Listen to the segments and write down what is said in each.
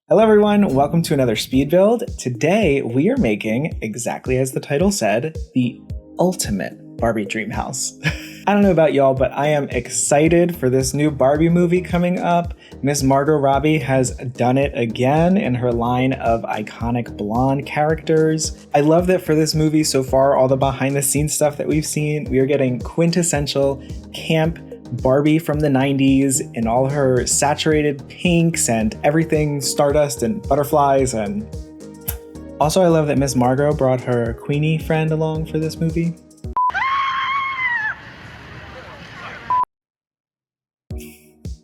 Hello everyone, welcome to another speed build. Today we are making, exactly as the title said, the ultimate Barbie dream house. I don't know about y'all, but I am excited for this new Barbie movie coming up. Miss Margot Robbie has done it again in her line of iconic blonde characters. I love that for this movie so far, all the behind the scenes stuff that we've seen, we are getting quintessential camp Barbie from the 90s in all her saturated pinks and everything stardust and butterflies. And also I love that Miss Margot brought her Queenie friend along for this movie.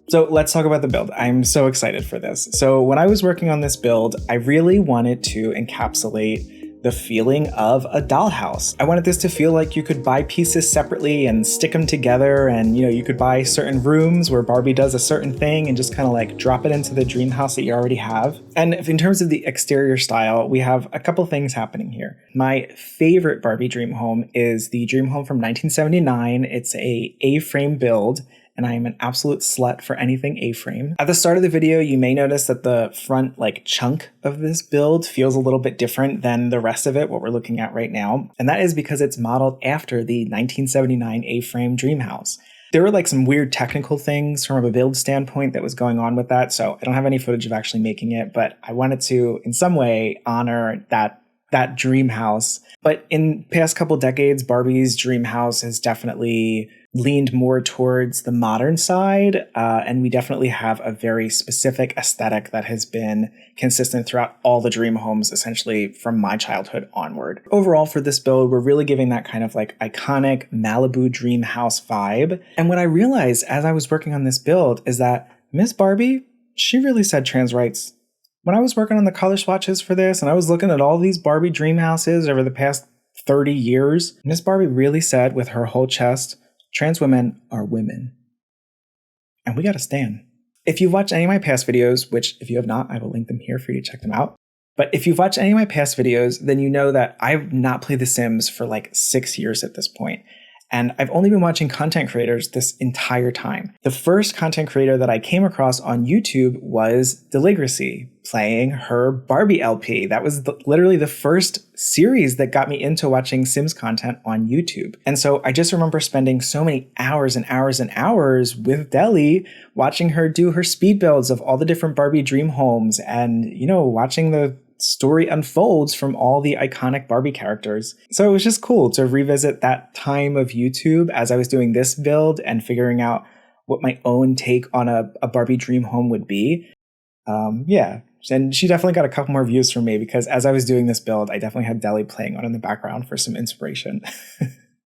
So let's talk about the build. I'm so excited for this. So when I was working on this build, I really wanted to encapsulate the feeling of a dollhouse. I wanted this to feel like you could buy pieces separately and stick them together, and you could buy certain rooms where Barbie does a certain thing and just kind of like drop it into the dream house that you already have. And in terms of the exterior style, we have a couple things happening here. My favorite Barbie dream home is the dream home from 1979. It's a A-frame build, and I am an absolute slut for anything A-frame. At the start of the video, you may notice that the front chunk of this build feels a little bit different than the rest of it, what we're looking at right now. And that is because it's modeled after the 1979 A-frame dream house. There were some weird technical things from a build standpoint that was going on with that, so I don't have any footage of actually making it, but I wanted to, in some way, honor that dream house. But in past couple decades, Barbie's dream house has definitely leaned more towards the modern side, and we definitely have a very specific aesthetic that has been consistent throughout all the dream homes, essentially from my childhood onward. Overall, for this build, we're really giving that kind of iconic Malibu dream house vibe. And what I realized as I was working on this build is that Miss Barbie, she really said trans rights. When I was working on the color swatches for this, and I was looking at all these Barbie dream houses over the past 30 years, Miss Barbie really said with her whole chest, trans women are women. And we gotta stand. If you've watched any of my past videos, which if you have not, I will link them here for you to check them out. But if you've watched any of my past videos, then you know that I've not played The Sims for 6 years at this point. And I've only been watching content creators this entire time. The first content creator that I came across on YouTube was Deligracy, playing her Barbie LP. That was literally the first series that got me into watching Sims content on YouTube. And so I just remember spending so many hours and hours and hours with Deli, watching her do her speed builds of all the different Barbie dream homes and, watching the story unfolds from all the iconic Barbie characters. So it was just cool to revisit that time of YouTube as I was doing this build and figuring out what my own take on a Barbie dream home would be. And she definitely got a couple more views from me because as I was doing this build, I definitely had Deli playing on in the background for some inspiration.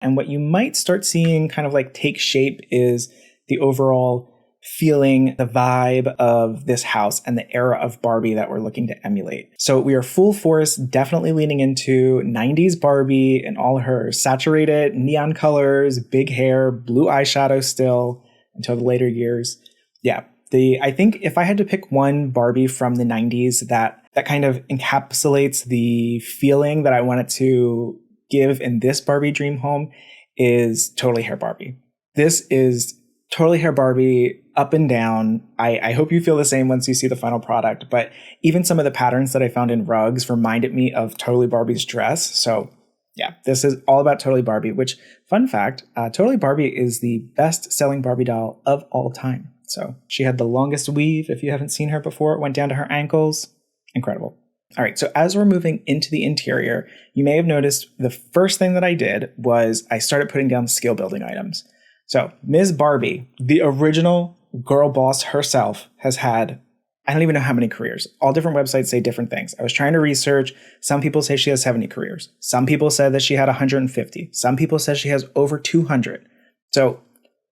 And what you might start seeing kind of take shape is the overall feeling, the vibe of this house and the era of Barbie that we're looking to emulate. So we are full force, definitely leaning into 90s Barbie and all her saturated neon colors, big hair, blue eyeshadow still until the later years. Yeah, I think if I had to pick one Barbie from the 90s that kind of encapsulates the feeling that I wanted to give in this Barbie dream home is Totally Hair Barbie. This is Totally Hair Barbie up and down. I hope you feel the same once you see the final product, but even some of the patterns that I found in rugs reminded me of Totally Barbie's dress. So yeah, this is all about Totally Barbie, which, fun fact, Totally Barbie is the best-selling Barbie doll of all time. So she had the longest weave. If you haven't seen her before, it went down to her ankles. Incredible. All right, so as we're moving into the interior, you may have noticed the first thing that I did was I started putting down skill building items. So Ms. Barbie, the original girl boss herself, has had, I don't even know how many careers. All different websites say different things. I was trying to research. Some people say she has 70 careers. Some people said that she had 150. Some people said she has over 200. So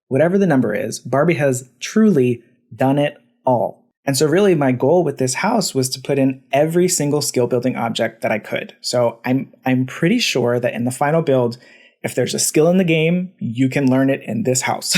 whatever the number is, Barbie has truly done it all. And so really my goal with this house was to put in every single skill building object that I could. So I'm pretty sure that in the final build, if there's a skill in the game, you can learn it in this house.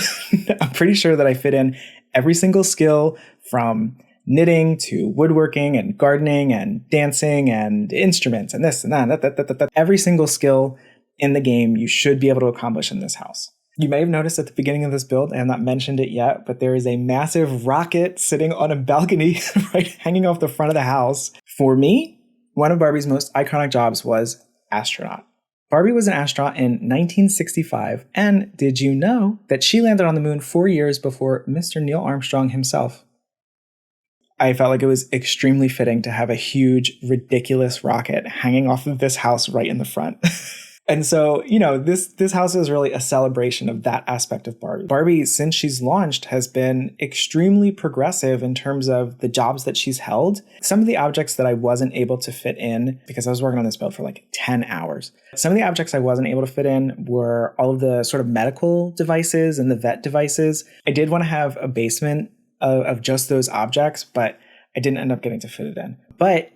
I'm pretty sure that I fit in every single skill from knitting to woodworking and gardening and dancing and instruments and this and that. Every single skill in the game you should be able to accomplish in this house. You may have noticed at the beginning of this build, I have not mentioned it yet, but there is a massive rocket sitting on a balcony, right, hanging off the front of the house. For me, one of Barbie's most iconic jobs was astronaut. Barbie was an astronaut in 1965, and did you know that she landed on the moon 4 years before Mr. Neil Armstrong himself? I felt like it was extremely fitting to have a huge, ridiculous rocket hanging off of this house right in the front. And so, this house is really a celebration of that aspect of Barbie. Barbie, since she's launched, has been extremely progressive in terms of the jobs that she's held. Some of the objects that I wasn't able to fit in, because I was working on this build for like 10 hours. Some of the objects I wasn't able to fit in were all of the sort of medical devices and the vet devices. I did want to have a basement of just those objects, but I didn't end up getting to fit it in. But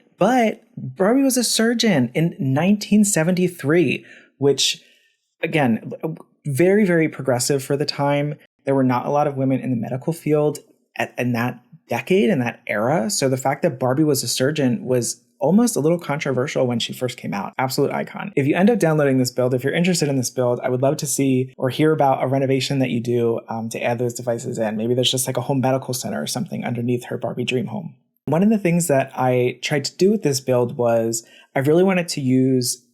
Barbie was a surgeon in 1973, which, again, very, very progressive for the time. There were not a lot of women in the medical field in that decade, in that era. So the fact that Barbie was a surgeon was almost a little controversial when she first came out. Absolute icon. If you end up downloading this build, if you're interested in this build, I would love to see or hear about a renovation that you do to add those devices in. Maybe there's just like a home medical center or something underneath her Barbie dream home. One of the things that I tried to do with this build was I really wanted to use,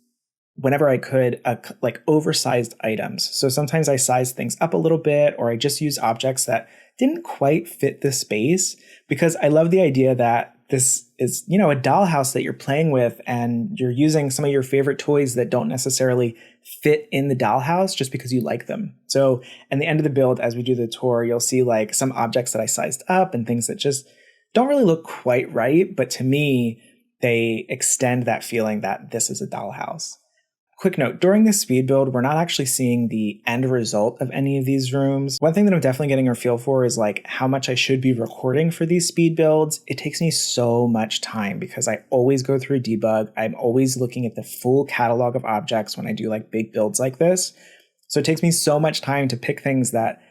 whenever I could, like oversized items. So sometimes I sized things up a little bit, or I just used objects that didn't quite fit the space, because I love the idea that this is, a dollhouse that you're playing with, and you're using some of your favorite toys that don't necessarily fit in the dollhouse just because you like them. So at the end of the build, as we do the tour, you'll see like some objects that I sized up and things that just don't really look quite right, but to me, they extend that feeling that this is a dollhouse. Quick note, during this speed build, we're not actually seeing the end result of any of these rooms. One thing that I'm definitely getting a feel for is like how much I should be recording for these speed builds. It takes me so much time because I always go through a debug. I'm always looking at the full catalog of objects when I do like big builds like this. So it takes me so much time to pick things that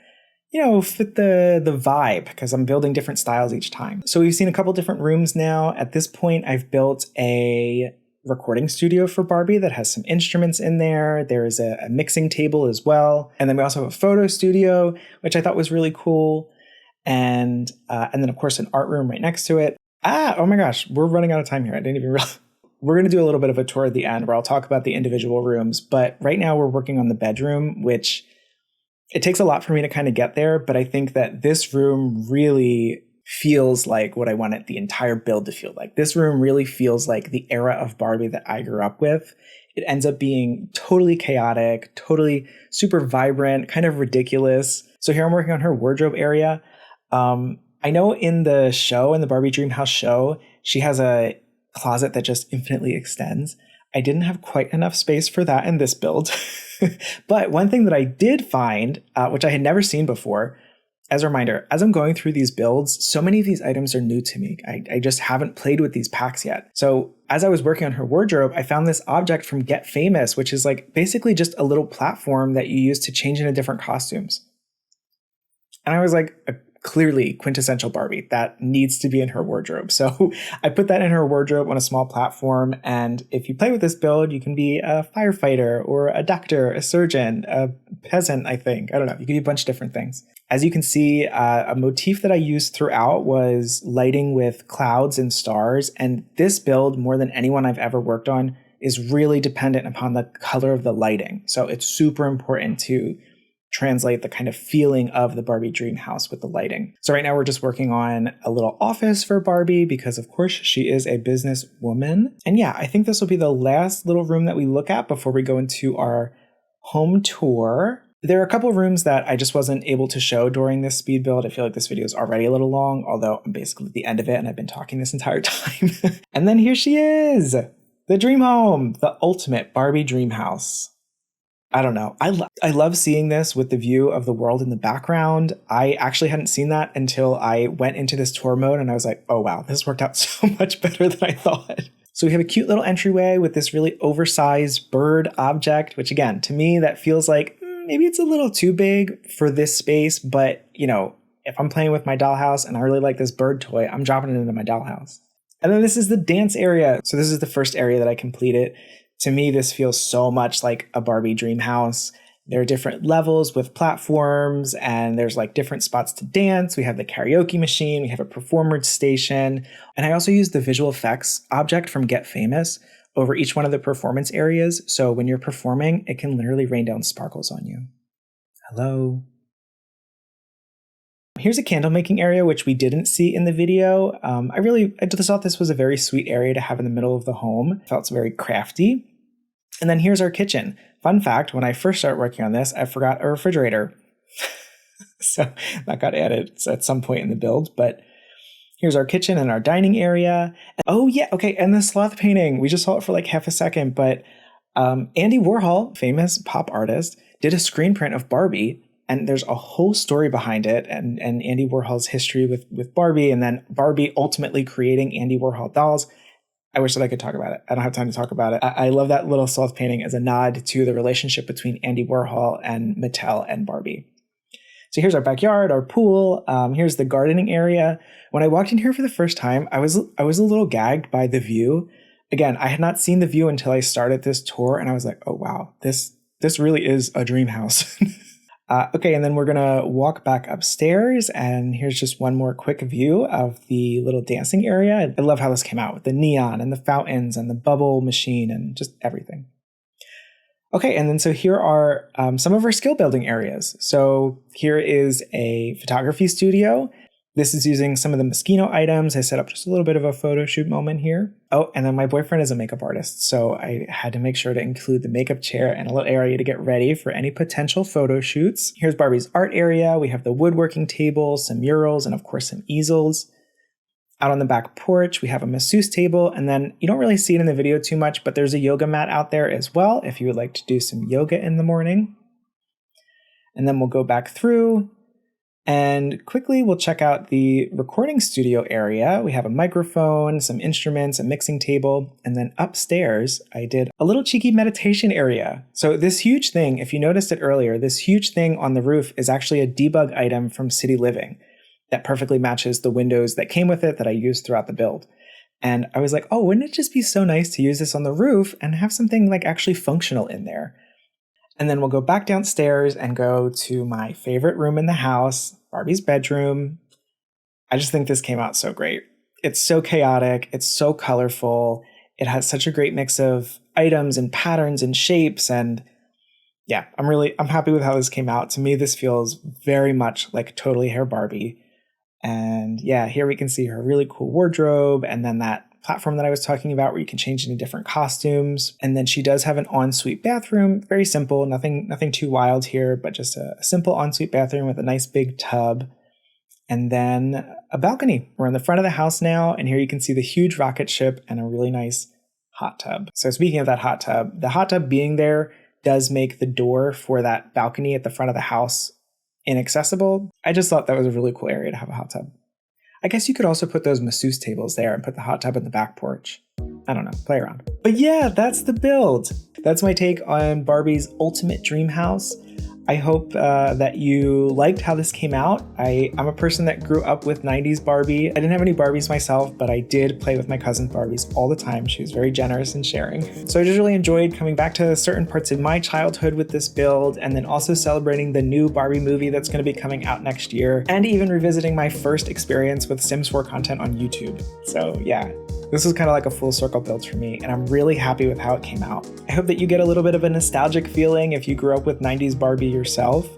fit the vibe, because I'm building different styles each time. So we've seen a couple different rooms now. At this point, I've built a recording studio for Barbie that has some instruments in there. There is a mixing table as well. And then we also have a photo studio, which I thought was really cool. And then, of course, an art room right next to it. Oh my gosh, we're running out of time here. I didn't even realize. We're going to do a little bit of a tour at the end where I'll talk about the individual rooms. But right now we're working on the bedroom, which it takes a lot for me to kind of get there, but I think that this room really feels like what I wanted the entire build to feel like. This room really feels like the era of Barbie that I grew up with. It ends up being totally chaotic, totally super vibrant, kind of ridiculous. So here I'm working on her wardrobe area. I know in the Barbie Dreamhouse show, she has a closet that just infinitely extends. I didn't have quite enough space for that in this build. But one thing that I did find, which I had never seen before, as a reminder, as I'm going through these builds, so many of these items are new to me. I just haven't played with these packs yet. So as I was working on her wardrobe, I found this object from Get Famous, which is like basically just a little platform that you use to change into different costumes. And I was like, clearly quintessential Barbie. That needs to be in her wardrobe. So I put that in her wardrobe on a small platform. And if you play with this build, you can be a firefighter or a doctor, a surgeon, a peasant, I think. I don't know. You can do a bunch of different things. As you can see, a motif that I used throughout was lighting with clouds and stars. And this build, more than anyone I've ever worked on, is really dependent upon the color of the lighting. So it's super important to translate the kind of feeling of the Barbie dream house with the lighting. So right now we're just working on a little office for Barbie because of course she is a business woman. And yeah, I think this will be the last little room that we look at before we go into our home tour. There are a couple of rooms that I just wasn't able to show during this speed build. I feel like this video is already a little long, although I'm basically at the end of it and I've been talking this entire time. And then here she is, the dream home, the ultimate Barbie dream house. I don't know. I love seeing this with the view of the world in the background. I actually hadn't seen that until I went into this tour mode and I was like, oh wow, this worked out so much better than I thought. So we have a cute little entryway with this really oversized bird object, which again, to me, that feels like maybe it's a little too big for this space, but if I'm playing with my dollhouse and I really like this bird toy, I'm dropping it into my dollhouse. And then this is the dance area. So this is the first area that I completed. To me, this feels so much like a Barbie dream house. There are different levels with platforms, and there's like different spots to dance. We have the karaoke machine, we have a performance station, and I also use the visual effects object from Get Famous over each one of the performance areas. So when you're performing, it can literally rain down sparkles on you. Hello. Here's a candle making area, which we didn't see in the video. I just thought this was a very sweet area to have in the middle of the home. It felt very crafty. And then here's our kitchen. Fun fact, when I first started working on this, I forgot a refrigerator. So that got added at some point in the build, but here's our kitchen and our dining area. Oh yeah, okay, and the sloth painting. We just saw it for like half a second, but Andy Warhol, famous pop artist, did a screen print of Barbie, and there's a whole story behind it, and Andy Warhol's history with Barbie, and then Barbie ultimately creating Andy Warhol dolls. I wish that I could talk about it. I don't have time to talk about it. I love that little sloth painting as a nod to the relationship between Andy Warhol and Mattel and Barbie. So here's our backyard, our pool. Here's the gardening area. When I walked in here for the first time, I was a little gagged by the view. Again, I had not seen the view until I started this tour, and I was like, oh wow, this really is a dream house. Okay, and then we're gonna walk back upstairs, and here's just one more quick view of the little dancing area. I love how this came out with the neon and the fountains and the bubble machine and just everything. Okay, and then so here are some of our skill building areas. So here is a photography studio. This is using some of the Moschino items. I set up just a little bit of a photo shoot moment here. Oh, and then my boyfriend is a makeup artist, so I had to make sure to include the makeup chair and a little area to get ready for any potential photo shoots. Here's Barbie's art area. We have the woodworking table, some murals, and of course some easels. Out on the back porch, we have a masseuse table, and then you don't really see it in the video too much, but there's a yoga mat out there as well if you would like to do some yoga in the morning. And then we'll go back through. And quickly, we'll check out the recording studio area. We have a microphone, some instruments, a mixing table, and then upstairs, I did a little cheeky meditation area. So this huge thing, if you noticed it earlier, this huge thing on the roof is actually a debug item from City Living that perfectly matches the windows that came with it that I used throughout the build. And I was like, oh, wouldn't it just be so nice to use this on the roof and have something like actually functional in there? And then we'll go back downstairs and go to my favorite room in the house, Barbie's bedroom. I just think this came out so great. It's so chaotic. It's so colorful. It has such a great mix of items and patterns and shapes. And yeah, I'm happy with how this came out. To me, this feels very much like Totally Hair Barbie. And yeah, here we can see her really cool wardrobe, and then that platform that I was talking about where you can change into different costumes. And then she does have an ensuite bathroom, very simple, nothing too wild here, but just a simple ensuite bathroom with a nice big tub. And then a balcony. We're in the front of the house now, and here you can see the huge rocket ship and a really nice hot tub. So speaking of that hot tub, the hot tub being there does make the door for that balcony at the front of the house inaccessible. I just thought that was a really cool area to have a hot tub. I guess you could also put those masseuse tables there and put the hot tub in the back porch. I don't know, play around. But yeah, that's the build. That's my take on Barbie's ultimate dream house. I hope that you liked how this came out. I'm a person that grew up with 90s Barbie. I didn't have any Barbies myself, but I did play with my cousin's Barbies all the time. She was very generous in sharing. So I just really enjoyed coming back to certain parts of my childhood with this build, and then also celebrating the new Barbie movie that's going to be coming out next year, and even revisiting my first experience with Sims 4 content on YouTube. So yeah. This is kind of like a full circle build for me, and I'm really happy with how it came out. I hope that you get a little bit of a nostalgic feeling if you grew up with 90s Barbie yourself,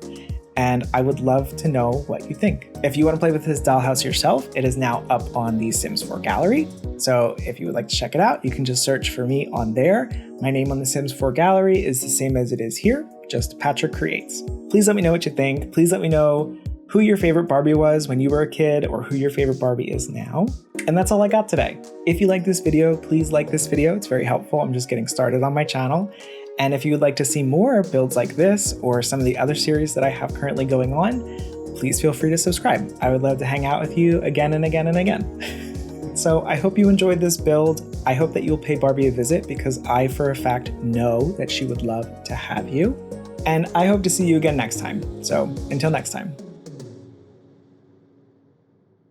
and I would love to know what you think. If you want to play with this dollhouse yourself, it is now up on the Sims 4 gallery. So if you would like to check it out, you can just search for me on there. My name on the Sims 4 gallery is the same as it is here, just Patrick Creates. Please let me know what you think. Please let me know who your favorite Barbie was when you were a kid, or who your favorite Barbie is now. And that's all I got today. If you like this video, please like this video. It's very helpful. I'm just getting started on my channel. And if you would like to see more builds like this, or some of the other series that I have currently going on, please feel free to subscribe. I would love to hang out with you again and again and again. So I hope you enjoyed this build. I hope that you'll pay Barbie a visit, because I for a fact know that she would love to have you. And I hope to see you again next time. So until next time.